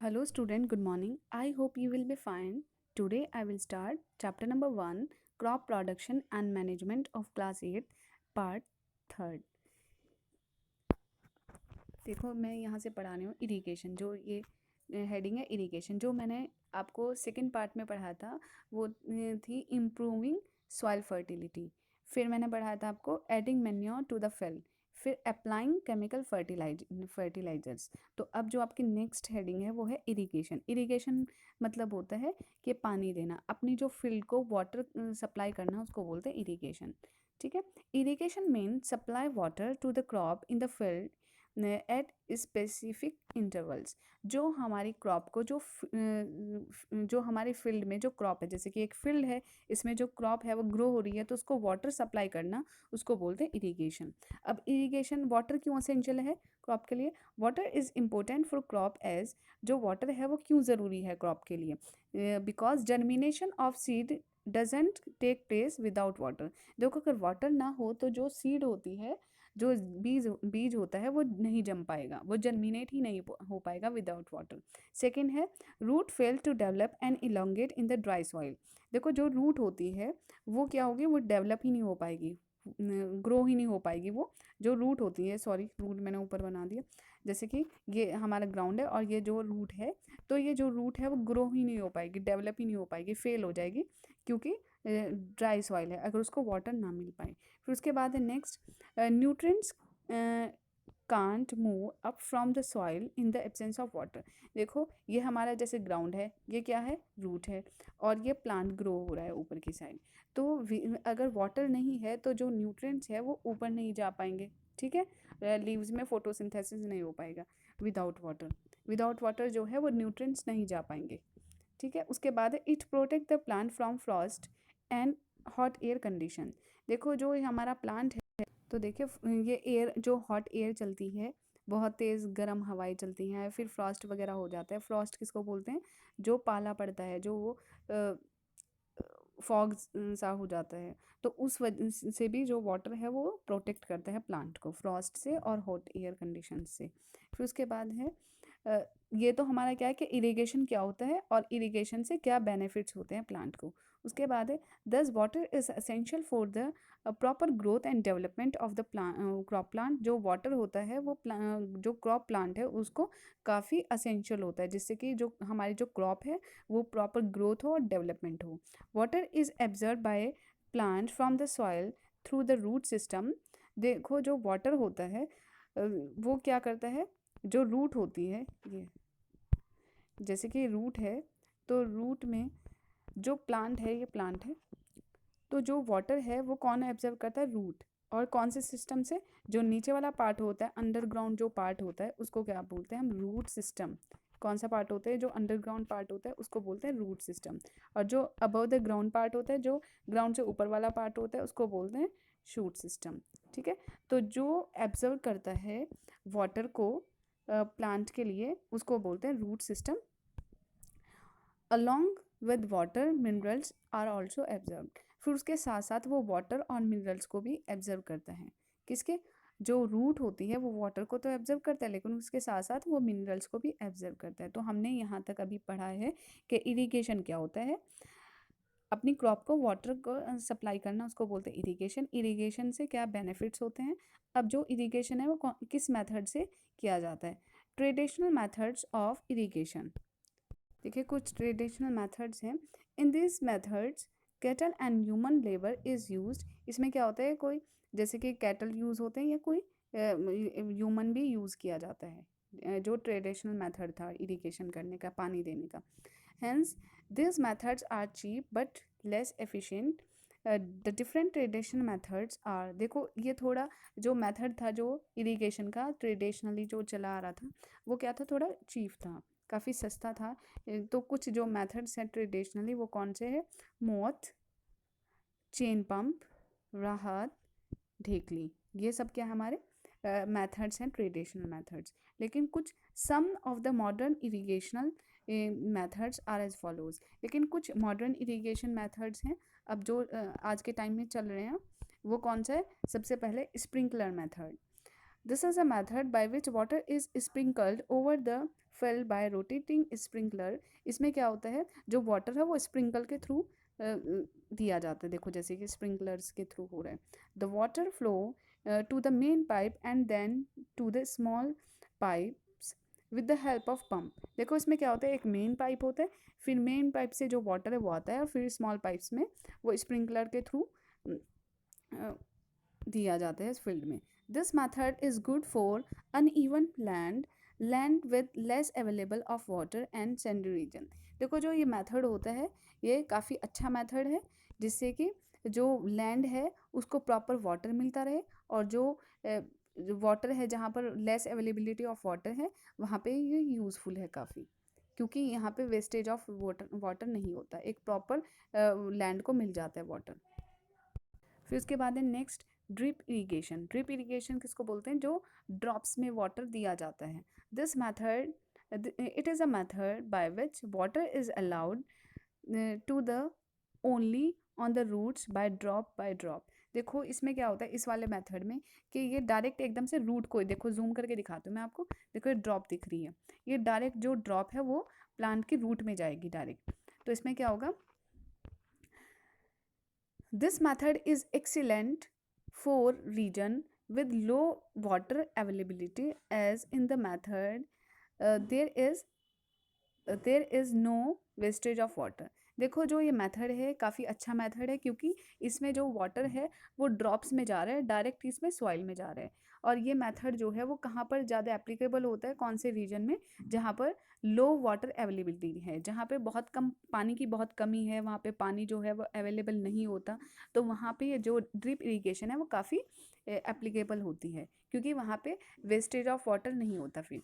Hello student, good morning. I hope you will be fine. Today I will start chapter number 1, crop production and management of class 8 part 3rd. देखो मैं यहाँ से पढ़ा रही हूँ irrigation, जो ये हेडिंग है इरिगेशन, जो मैंने आपको सेकंड पार्ट में पढ़ा था वो थी इम्प्रूविंग सॉइल फर्टिलिटी। फिर मैंने पढ़ाया था आपको adding manure to the field, फिर अप्लाइंग केमिकल फर्टिलाइजर्स। तो अब जो आपकी नेक्स्ट हेडिंग है वो है इरिगेशन। इरिगेशन मतलब होता है कि पानी देना, अपनी जो फील्ड को वाटर सप्लाई करना, उसको बोलते हैं इरिगेशन। ठीक है। Irrigation mean supply water to the crop in the field at specific intervals. जो हमारी क्रॉप को जो हमारी फील्ड में जो क्रॉप है, जैसे कि एक फील्ड है, इसमें जो क्रॉप है वो ग्रो हो रही है, तो उसको वाटर सप्लाई करना, उसको बोलते हैं इरिगेशन। अब इरिगेशन वाटर क्यों असेंशियल है क्रॉप के लिए? Water is important for crop as, जो वाटर है वो क्यों ज़रूरी है क्रॉप के लिए? Because germination of seed doesn't take place without water. देखो अगर वाटर ना हो तो जो सीड होती है, जो बीज बीज होता है, वो नहीं जम पाएगा, वो जर्मिनेट ही नहीं हो पाएगा विदाउट वाटर। सेकेंड है root fail to develop and elongate in the dry soil. देखो जो रूट होती है वो क्या होगी, वो डेवलप ही नहीं हो पाएगी, ग्रो ही नहीं हो पाएगी। वो जो रूट होती है, सॉरी रूट मैंने ऊपर बना दिया, जैसे कि ये हमारा ग्राउंड है और ये जो रूट है, तो ये जो रूट है वो ग्रो ही नहीं हो पाएगी, डेवलप ही नहीं हो पाएगी, फेल हो जाएगी, क्योंकि ड्राई सॉइल है, अगर उसको वाटर ना मिल पाए। फिर उसके बाद है next nutrients can't move up from the soil in the absence of water. देखो ये हमारा जैसे ग्राउंड है, ये क्या है, रूट है, और ये प्लांट ग्रो हो रहा है ऊपर की साइड। तो अगर वाटर नहीं है तो जो न्यूट्रिएंट्स है वो ऊपर नहीं जा पाएंगे। ठीक है, लीव्स में फोटोसिंथेसिस नहीं हो पाएगा विदाउट वाटर। विदाउट वाटर जो है वो न्यूट्रिएंट्स नहीं जा पाएंगे। ठीक है। उसके बाद it protect the plant from Frost and hot air condition. देखो जो ये हमारा प्लांट है, तो देखिए ये एयर, जो हॉट एयर चलती है, बहुत तेज़ गर्म हवाएं चलती हैं, फिर फ्रॉस्ट वगैरह हो जाता है। फ्रॉस्ट किसको बोलते हैं? जो पाला पड़ता है, जो वो फॉग सा हो जाता है, तो उस वजह से भी जो वाटर है वो प्रोटेक्ट करता है प्लांट को फ्रॉस्ट से और हॉट एयर कंडीशन से। फिर उसके बाद है ये तो हमारा क्या है कि इरिगेशन क्या होता है और इरिगेशन से क्या बेनिफिट्स होते हैं प्लांट को। उसके बाद है दस water is essential for the proper growth and development of the crop plant. जो वाटर होता है वो जो क्रॉप प्लांट है उसको काफ़ी असेंशियल होता है, जिससे कि जो हमारी जो क्रॉप है वो प्रॉपर ग्रोथ हो और डेवलपमेंट हो। Water is absorb by plant from the soil through the root system. देखो जो वाटर होता है वो क्या करता है, जो रूट होती है, ये जैसे कि रूट है, तो रूट में जो प्लांट है, ये प्लांट है, तो जो वाटर है वो कौन एब्जर्व करता है? रूट। और कौन से सिस्टम से? जो नीचे वाला पार्ट होता है, अंडरग्राउंड जो पार्ट होता है, उसको क्या बोलते हैं हम? Root system. कौन सा पार्ट होता है? जो अंडरग्राउंड पार्ट होता है उसको बोलते हैं रूट सिस्टम। और जो अबव द ग्राउंड पार्ट होता है, जो ग्राउंड से ऊपर वाला पार्ट होता है, उसको बोलते हैं शूट सिस्टम। ठीक है। तो जो एब्जर्व करता है वाटर को प्लांट के लिए, उसको बोलते हैं root system. Along with water minerals are also absorb. फिर उसके साथ साथ वो वाटर और मिनरल्स को भी एब्जर्व करता है। किसके? जो रूट होती है वो वाटर को तो एब्जर्व करता है, लेकिन उसके साथ साथ वो मिनरल्स को भी एब्जर्व करता है। तो हमने यहाँ तक अभी पढ़ा है कि इरिगेशन क्या होता है। अपनी क्रॉप को वाटर को सप्लाई करना, उसको बोलते हैं इरिगेशन। इरिगेशन से क्या बेनिफिट्स होते हैं? अब जो इरिगेशन है वो किस मेथड से किया जाता है? Traditional methods of irrigation. देखिए कुछ ट्रेडिशनल मेथड्स हैं। In this methods cattle and human labour is used. इसमें क्या होता है, कोई जैसे कि कैटल यूज़ होते हैं या कोई ह्यूमन भी यूज़ किया जाता है, जो ट्रेडिशनल मेथड था इरिगेशन करने का, पानी देने का। Hence this methods are cheap but less efficient. The different traditional methods are, देखो ये थोड़ा जो मेथड था जो इरिगेशन का ट्रेडिशनली जो चला आ रहा था, वो क्या था, थोड़ा चीप था, काफ़ी सस्ता था। तो कुछ जो मेथड्स हैं ट्रेडिशनली वो कौन से हैं? मोथ, चेन पंप, राहत, ढेकली, ये सब क्या हमारे मेथड्स हैं, ट्रेडिशनल मेथड्स। लेकिन कुछ some of the modern irrigational methods are as follows. लेकिन कुछ मॉडर्न इरिगेशन मेथड्स हैं अब जो आज के टाइम में चल रहे हैं, वो कौन सा है? सबसे पहले sprinkler method. This is a method by which water is sprinkled over the filled by rotating sprinkler. इसमें क्या होता है, जो वाटर है वो स्प्रिंकल के थ्रू दिया जाता है। देखो जैसे कि स्प्रिंकलर्स के थ्रू हो रहा है। The water flow to the main pipe and then to the small pipes with the help of pump. देखो इसमें क्या होता है, एक मेन पाइप होता है, फिर मेन पाइप से जो वाटर है वो आता है, और फिर स्मॉल पाइप्स में वो स्प्रिंकलर के थ्रू दिया जाता है इस फील्ड में। This method is good for uneven land with less available of water and sandy region. देखो जो ये मेथड होता है ये काफ़ी अच्छा मेथड है, जिससे कि जो लैंड है उसको प्रॉपर वाटर मिलता रहे, और जो वाटर है जहाँ पर लेस अवेलेबिलिटी ऑफ वाटर है वहाँ पे ये यूज़फुल है काफ़ी, क्योंकि यहाँ पे वेस्टेज ऑफ वाटर नहीं होता, एक प्रॉपर लैंड को मिल जाता है वाटर। फिर उसके बाद है next drip irrigation. Drip irrigation किसको बोलते हैं, जो ड्रॉप्स में वाटर दिया जाता है। This method it is a method by which water is allowed to the only on the roots by drop. देखो इसमें क्या होता है इस वाले मेथड में, कि ये डायरेक्ट एकदम से रूट को, देखो जूम करके दिखाती हूँ मैं आपको, देखो ये ड्रॉप दिख रही है, ये डायरेक्ट जो ड्रॉप है वो प्लांट की रूट में जाएगी डायरेक्ट। तो इसमें क्या होगा, this method is excellent for region with low water availability, as in the method there is no wastage of water। देखो जो ये मेथड है काफ़ी अच्छा मेथड है, क्योंकि इसमें जो वाटर है वो ड्रॉप्स में जा रहा है, डायरेक्ट इसमें सॉइल में जा रहा है। और ये मेथड जो है वो कहाँ पर ज़्यादा एप्लीकेबल होता है, कौन से रीजन में, जहाँ पर लो वाटर अवेलेबिलिटी है, जहाँ पे बहुत कम पानी की बहुत कमी है, वहाँ पे पानी जो है वो अवेलेबल नहीं होता, तो वहाँ पे ये जो ड्रिप इरिगेशन है वो काफ़ी एप्लीकेबल होती है, क्योंकि वहाँ पे वेस्टेज ऑफ वाटर नहीं होता फिर।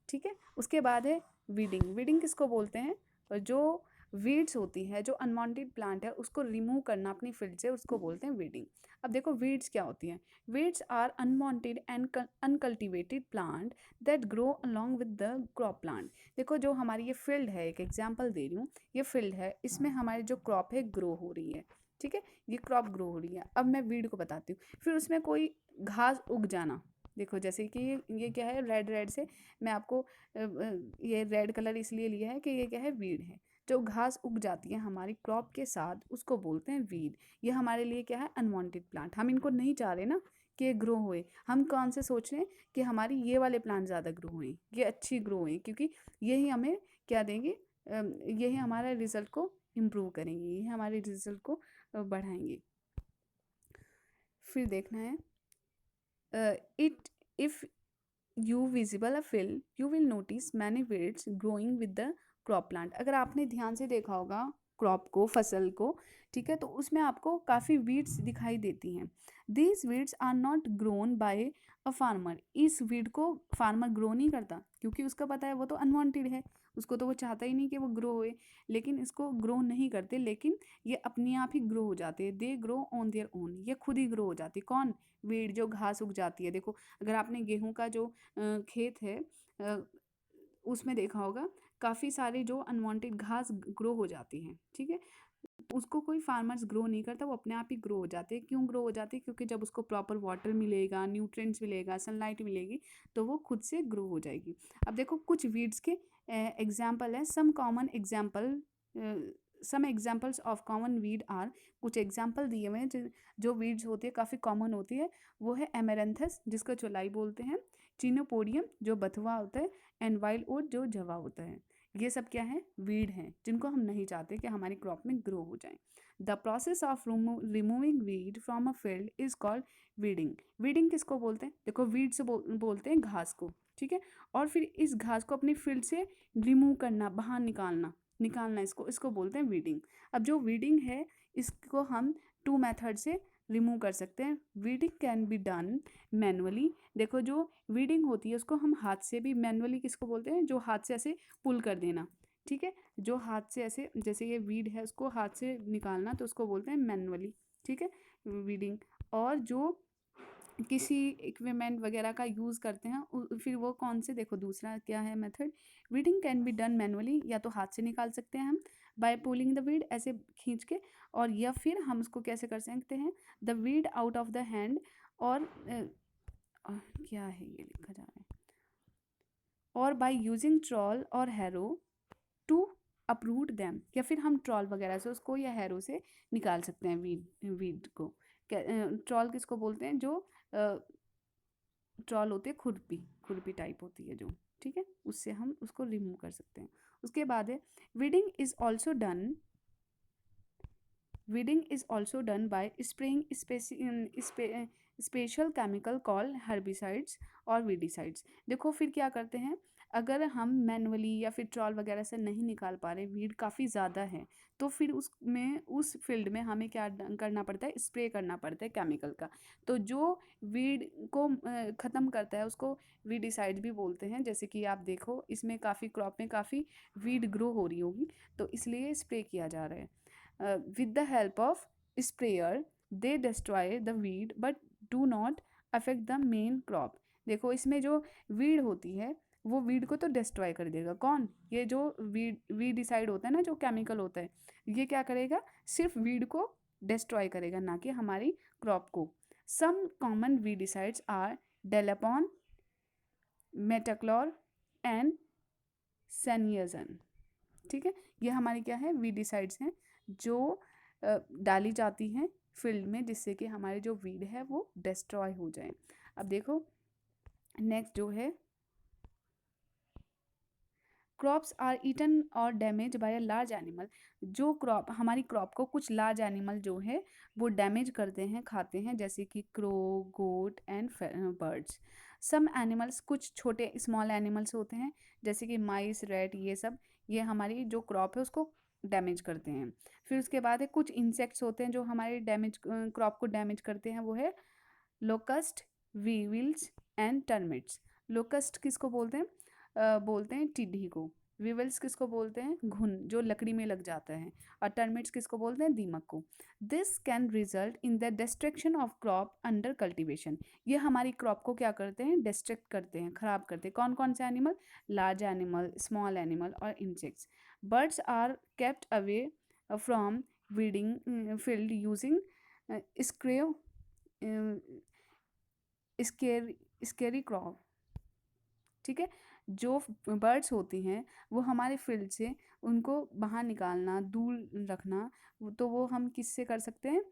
ठीक है, उसके बाद है वीडिंग। वीडिंग किसको बोलते हैं, जो वीड्स होती है, जो अनवांटेड प्लांट है उसको रिमूव करना अपनी फील्ड से, उसको बोलते हैं वीडिंग। अब देखो वीड्स क्या होती हैं, weeds are unwanted and uncultivated plant that grow along with the crop plant. देखो जो हमारी ये फील्ड है, एक एग्जांपल दे रही हूँ, ये फील्ड है, इसमें हमारी जो क्रॉप है ग्रो हो रही है, ठीक है, ये क्रॉप ग्रो हो रही है। अब मैं वीड को बताती हूँ, फिर उसमें कोई घास उग जाना। देखो जैसे कि ये क्या है, रेड रेड से मैं आपको ये रेड कलर इसलिए लिया है कि ये क्या है, वीड है। जो घास उग जाती है हमारी क्रॉप के साथ उसको बोलते हैं वीड। ये हमारे लिए क्या है, अनवांटेड प्लांट, हम इनको नहीं चाह रहे ना कि ये ग्रो होए, हम कौन से सोच रहे हैं कि हमारी ये वाले प्लांट ज़्यादा ग्रो होएं, ये अच्छी ग्रो होएं, क्योंकि यही हमें क्या देंगे, यही हमारे रिजल्ट को इम्प्रूव करेंगे, यही हमारे रिजल्ट को बढ़ाएंगे। फिर देखना है it if you visible a field you will notice many weeds growing with the crop plant। अगर आपने ध्यान से देखा होगा क्रॉप को, फसल को, ठीक है, तो उसमें आपको काफ़ी वीड्स दिखाई देती हैं। These weeds are not grown by a farmer. इस वीड को फार्मर ग्रो नहीं करता, क्योंकि उसका पता है वो तो अनवांटेड है, उसको तो वो चाहता ही नहीं कि वो ग्रो होए, लेकिन इसको ग्रो नहीं करते, लेकिन ये अपने आप ही ग्रो हो जाते हैं। They grow on their own, ये खुद ही ग्रो हो जाती है। कौन, वीड, जो घास उग जाती है। देखो अगर आपने गेहूं का जो खेत है उसमें देखा होगा काफ़ी सारे जो अनवांटेड घास ग्रो हो जाती हैं, ठीक है, उसको कोई फार्मर्स ग्रो नहीं करता, वो अपने आप ही ग्रो हो जाते हैं। क्यों ग्रो हो जाती है, क्योंकि जब उसको प्रॉपर वाटर मिलेगा, न्यूट्रिएंट्स मिलेगा, सनलाइट मिलेगी, तो वो खुद से ग्रो हो जाएगी। अब देखो कुछ वीड्स के एग्जाम्पल है, some examples of common weed are. कुछ एग्जाम्पल दिए हुए हैं जो वीड्स होती है काफ़ी कॉमन होती है, वो है एमेरंथस जिसको चौलाई बोलते हैं, चिनोपोडियम जो बथुआ होता है, एंड वाइल्ड ओट जो जवा होता है। ये सब क्या है, वीड हैं, जिनको हम नहीं चाहते कि हमारी क्रॉप में ग्रो हो जाए। The process of removing weed from a field is called weeding. Weeding किसको बोलते हैं, देखो वीड से बोलते हैं घास को, ठीक है, और फिर इस घास को अपनी फील्ड से रिमूव करना, बाहर निकालना, इसको इसको बोलते हैं वीडिंग। अब जो वीडिंग है इसको हम टू मेथड से रिमूव कर सकते हैं। Weeding can be done manually. देखो जो वीडिंग होती है उसको हम हाथ से भी, मैनुअली किसको बोलते हैं, जो हाथ से ऐसे पुल कर देना, ठीक है, जो हाथ से ऐसे, जैसे ये वीड है उसको हाथ से निकालना, तो उसको बोलते हैं मैनुअली, ठीक है, वीडिंग। और जो किसी इक्विपमेंट वगैरह का यूज़ करते हैं फिर वो कौन से, देखो दूसरा क्या है method, weeding can be done manually, या तो हाथ से निकाल सकते हैं हम बाय पुलिंग द वीड, ऐसे खींच के, और या फिर हम उसको कैसे कर सकते हैं, the weed out of the hand, और क्या है ये लिखा जा रहा है, और बाय यूजिंग ट्रॉल और हैरो टू अपरूट दैम, या फिर हम ट्रॉल वगैरह से उसको या हैरो से निकाल सकते हैं वीड को। ट्रॉल किसको बोलते हैं? जो ट्रॉल होते हैं, खुरपी, खुरपी टाइप होती है जो, ठीक है, उससे हम उसको रिमूव कर सकते हैं। उसके बाद है weeding is also done, weeding is also done by spraying special chemical call herbicides और वीडिसाइड्स। देखो फिर क्या करते हैं, अगर हम मैनुअली या फिर ट्रॉल वगैरह से नहीं निकाल पा रहे, वीड काफ़ी ज़्यादा है, तो फिर उसमें उस फील्ड में हमें क्या करना पड़ता है? स्प्रे करना पड़ता है केमिकल का। तो जो वीड को ख़त्म करता है उसको वीडिसाइड भी बोलते हैं। जैसे कि आप देखो इसमें काफ़ी क्रॉप में काफ़ी वीड ग्रो हो रही होगी, तो इसलिए स्प्रे किया जा रहा है। With the help of sprayer they destroy the weed but do not affect the main crop। देखो इसमें जो वीड होती है वो वीड को तो डिस्ट्रॉय कर देगा। कौन? ये जो वीडिसाइड होता है ना, जो केमिकल होता है, ये क्या करेगा? सिर्फ वीड को डिस्ट्रॉय करेगा, ना कि हमारी क्रॉप को। Some common weedicides are dalapon, metachlor and सेनियजन। ठीक है, ये हमारी क्या है? वीडिसाइड्स हैं जो डाली जाती हैं फील्ड में, जिससे कि हमारी जो वीड है वो डिस्ट्रॉय हो जाए। अब देखो नेक्स्ट जो है, क्रॉप्स आर ईटन और damage bye a large animal. जो क्रॉप, हमारी क्रॉप को कुछ लार्ज एनिमल जो है वो डैमेज करते हैं, खाते हैं, जैसे कि crow, goat and birds. Some animals, कुछ छोटे स्मॉल एनिमल्स होते हैं जैसे कि माइस, रैट, ये सब, ये हमारी जो क्रॉप है उसको डैमेज करते हैं। फिर उसके बाद है कुछ इंसेक्ट्स होते हैं जो हमारे डैमेज क्रॉप को डैमेज करते हैं, वो है locust, weevils and termites. Locust किसको बोलते हैं? बोलते हैं टिड्डी को। विवल्स किसको बोलते हैं? घुन, जो लकड़ी में लग जाता है। और टर्मिट्स किसको बोलते हैं? दीमक को। This can result in the destruction of crop under cultivation. ये हमारी क्रॉप को क्या करते हैं? डिस्ट्रक्ट करते हैं, खराब करते हैं। कौन कौन से animal? Large animal, small animal और insects. Birds are kept away from weeding field using scare, scarecrow. ठीक है, जो बर्ड्स होती हैं वो हमारे फील्ड से उनको बाहर निकालना, दूर रखना, तो वो हम किससे कर सकते हैं?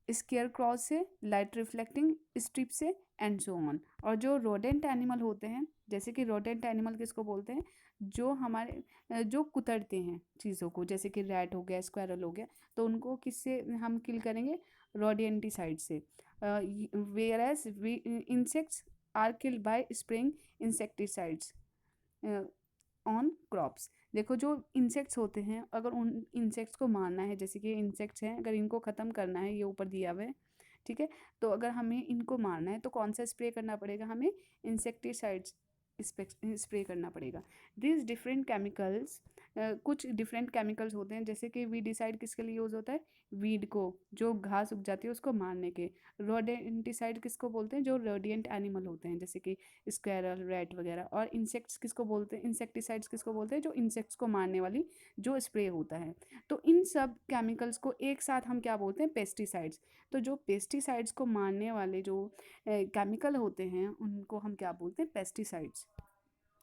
स्केयर क्रॉस से, लाइट रिफ्लेक्टिंग स्ट्रिप से एंड सो ऑन। और जो रोडेंट एनिमल होते हैं, जैसे कि रोडेंट एनिमल किसको बोलते हैं? जो हमारे जो कुतरते हैं चीज़ों को, जैसे कि रैट हो गया, स्क्वायरल हो गया, तो उनको किससे हम किल करेंगे? रोडेंटिसाइड से। Whereas insects are killed by spraying insecticides on crops. देखो जो इंसेक्ट्स होते हैं, अगर उन इंसेक्ट्स को मारना है, जैसे कि इंसेक्ट्स हैं, अगर इनको ख़त्म करना है, ये ऊपर दिया हुआ है, ठीक है, तो अगर हमें इनको मारना है तो कौन सा स्प्रे करना पड़ेगा? हमें इंसेक्टिसाइड्स स्प्रे करना पड़ेगा। दिस डिफरेंट केमिकल्स, कुछ डिफरेंट केमिकल्स होते हैं, जैसे कि वीडिसाइड किसके लिए यूज़ होता है? वीड को, जो घास उग जाती है उसको मारने के। रोडेंटिसाइड किसको बोलते हैं? जो रोडिएंट एनिमल होते हैं, जैसे कि स्क्वायरल, रैट वगैरह। और इंसेक्ट्स किसको बोलते हैं? इंसेक्टिसाइड्स किसको बोलते हैं? जो इंसेक्ट्स को मारने वाली जो स्प्रे होता है। तो इन सब केमिकल्स को एक साथ हम क्या बोलते हैं? पेस्टिसाइड्स। तो जो पेस्टिसाइड्स को मारने वाले जो केमिकल होते हैं उनको हम क्या बोलते हैं? पेस्टिसाइड्स।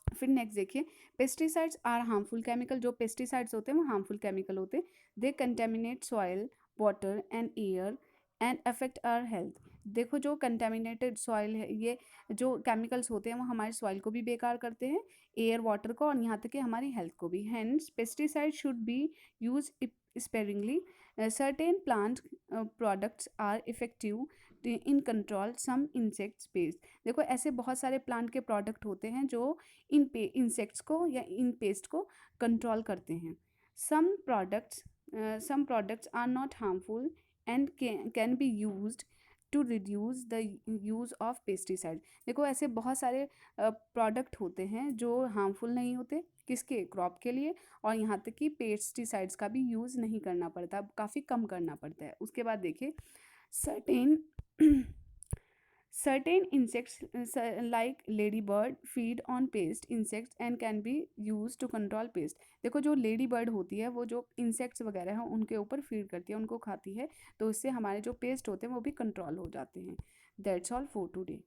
फिर नेक्स्ट देखिए, पेस्टिसाइड्स आर हार्मफुल केमिकल। जो पेस्टिसाइड्स होते हैं वो हार्मफुल केमिकल होते हैं। They contaminate soil, water and air and affect our health. देखो जो कंटेमिनेटेड सॉइल है, ये जो केमिकल्स होते हैं वो हमारे सॉइल को भी बेकार करते हैं, एयर, वाटर को, और यहाँ तक कि हमारी हेल्थ को भी। Hence pesticide should be use sparingly. Certain plant products are effective in control some insects pest. देखो ऐसे बहुत सारे प्लांट के प्रोडक्ट होते हैं जो इन इंसेक्ट्स को या इन पेस्ट को कंट्रोल करते हैं। Some products are not harmful and can be used to reduce the use of pesticide. देखो ऐसे बहुत सारे प्रोडक्ट होते हैं जो हार्मफुल नहीं होते, किसके? क्रॉप के लिए, और यहाँ तक कि पेस्टिसाइड्स का भी यूज़ नहीं करना पड़ता, काफ़ी कम करना पड़ता है। उसके बाद देखिए, certain certain insects like ladybird feed on pest insects and can be used to control pest। देखो जो लेडी बर्ड होती है वो जो इंसेक्ट्स वगैरह हैं उनके ऊपर फीड करती है, उनको खाती है, तो इससे हमारे जो पेस्ट होते हैं वो भी कंट्रोल हो जाते हैं। That's all for today.